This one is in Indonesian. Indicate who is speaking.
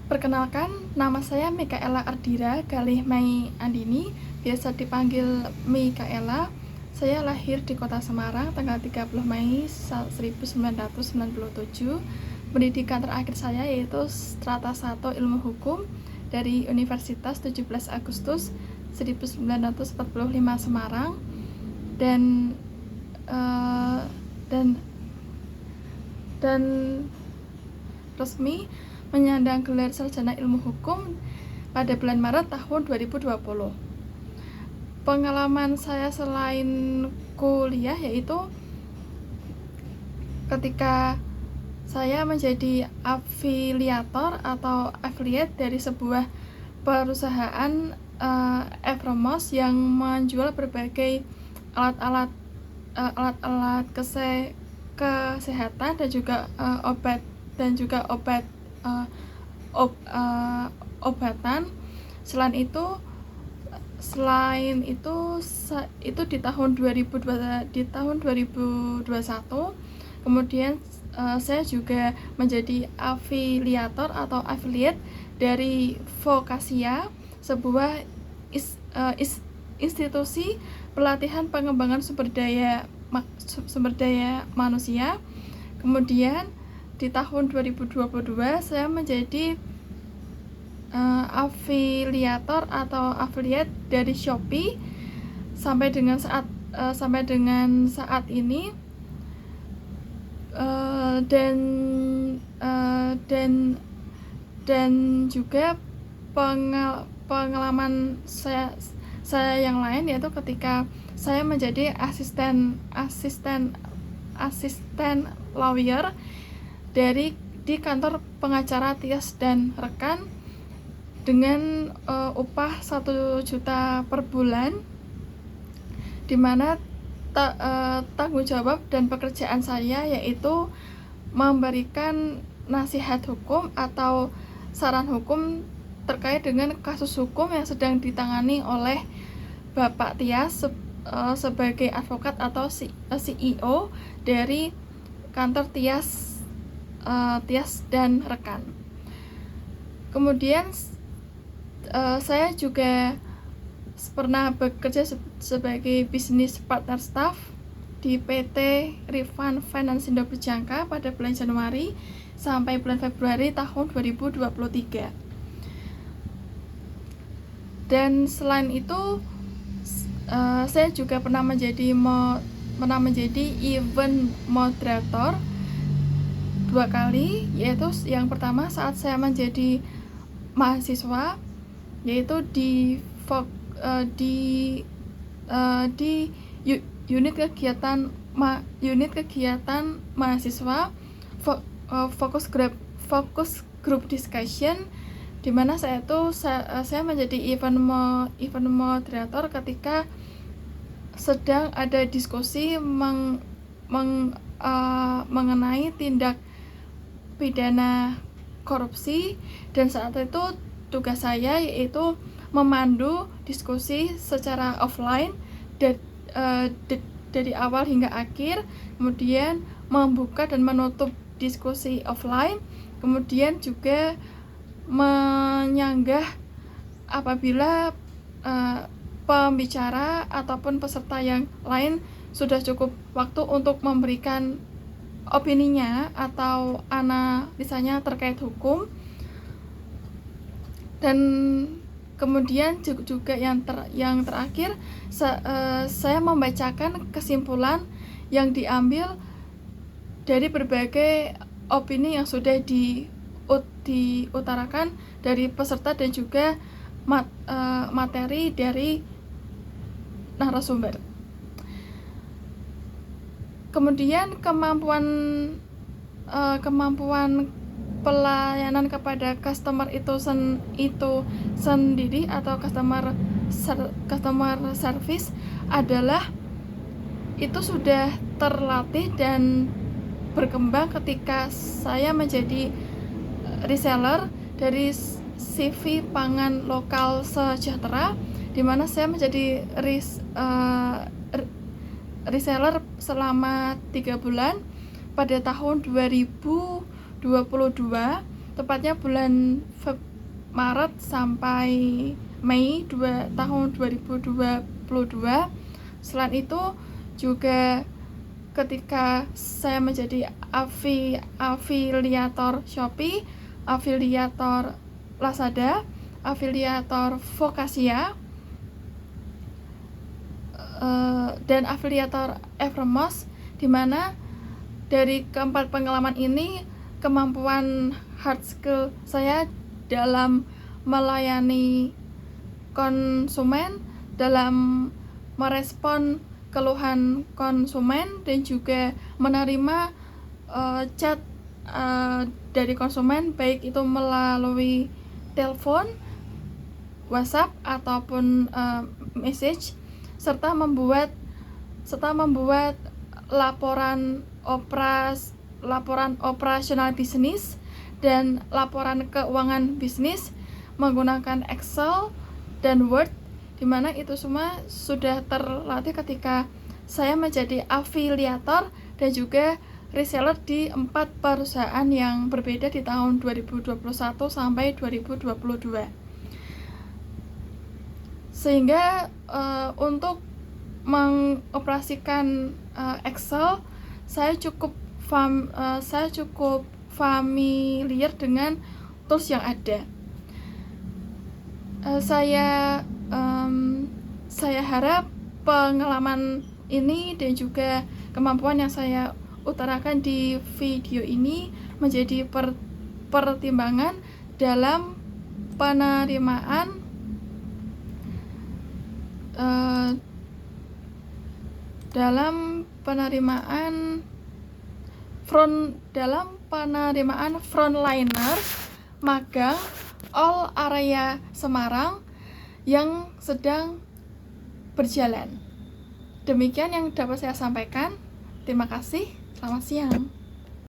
Speaker 1: Perkenalkan, nama saya Mikaela Ardira Galih Mei Andini, biasa dipanggil Mikaela. Saya lahir di Kota Semarang tanggal 30 Mei 1997. Pendidikan terakhir saya yaitu Strata 1 Ilmu Hukum dari Universitas 17 Agustus 1945 Semarang dan uh, dan dan resmi menyandang gelar sarjana ilmu hukum pada bulan Maret tahun 2020. Pengalaman saya selain kuliah yaitu ketika saya menjadi afiliator atau affiliate dari sebuah perusahaan Evromos yang menjual berbagai alat-alat kesehatan dan juga obatan. Selain itu di tahun 2021 kemudian saya juga menjadi afiliator atau affiliate dari Vokasia, sebuah institusi pelatihan pengembangan sumber daya manusia. Kemudian di tahun 2022 saya menjadi afiliator atau affiliate dari Shopee sampai dengan saat ini, dan juga pengalaman saya yang lain yaitu ketika saya menjadi asisten lawyer di kantor pengacara Tias dan rekan dengan upah 1 juta per bulan, di mana tanggung jawab dan pekerjaan saya yaitu memberikan nasihat hukum atau saran hukum terkait dengan kasus hukum yang sedang ditangani oleh Bapak Tias sebagai advokat atau CEO dari kantor Tias dan rekan. Kemudian saya juga pernah bekerja sebagai business partner staff di PT Rifan Finance Indo Berjangka pada bulan Januari sampai bulan Februari tahun 2023. Dan selain itu saya juga pernah menjadi event moderator 2 kali, yaitu yang pertama saat saya menjadi mahasiswa, yaitu di unit kegiatan mahasiswa focus group discussion, di mana saya menjadi event moderator ketika sedang ada diskusi mengenai tindak pidana korupsi, dan saat itu tugas saya yaitu memandu diskusi secara offline dari awal hingga akhir, kemudian membuka dan menutup diskusi offline, kemudian juga menyanggah apabila pembicara ataupun peserta yang lain sudah cukup waktu untuk memberikan opininya atau analisanya terkait hukum. Dan kemudian juga yang terakhir saya membacakan kesimpulan yang diambil dari berbagai opini yang sudah diutarakan dari peserta dan juga materi dari narasumber. Kemudian kemampuan pelayanan kepada customer itu sendiri atau customer service adalah itu sudah terlatih dan berkembang ketika saya menjadi reseller dari CV Pangan Lokal Sejahtera, di mana saya menjadi reseller selama 3 bulan pada tahun 2022, tepatnya bulan Maret sampai Mei tahun 2022. Selain itu juga ketika saya menjadi afiliator Shopee, afiliator Lazada, afiliator Vokasia, dan afiliator Evermost, di mana dari keempat pengalaman ini kemampuan hard skill saya dalam melayani konsumen, dalam merespon keluhan konsumen, dan juga menerima chat dari konsumen, baik itu melalui telepon, WhatsApp ataupun message, serta membuat laporan operasional bisnis dan laporan keuangan bisnis menggunakan Excel dan Word, di mana itu semua sudah terlatih ketika saya menjadi afiliator dan juga reseller di 4 perusahaan yang berbeda di tahun 2021 sampai 2022. Sehingga untuk mengoperasikan Excel, saya cukup familiar dengan tools yang ada. Saya harap pengalaman ini dan juga kemampuan yang saya utarakan di video ini menjadi pertimbangan dalam penerimaan frontliner magang all area Semarang yang sedang berjalan. Demikian yang dapat saya sampaikan. Terima kasih. Selamat siang.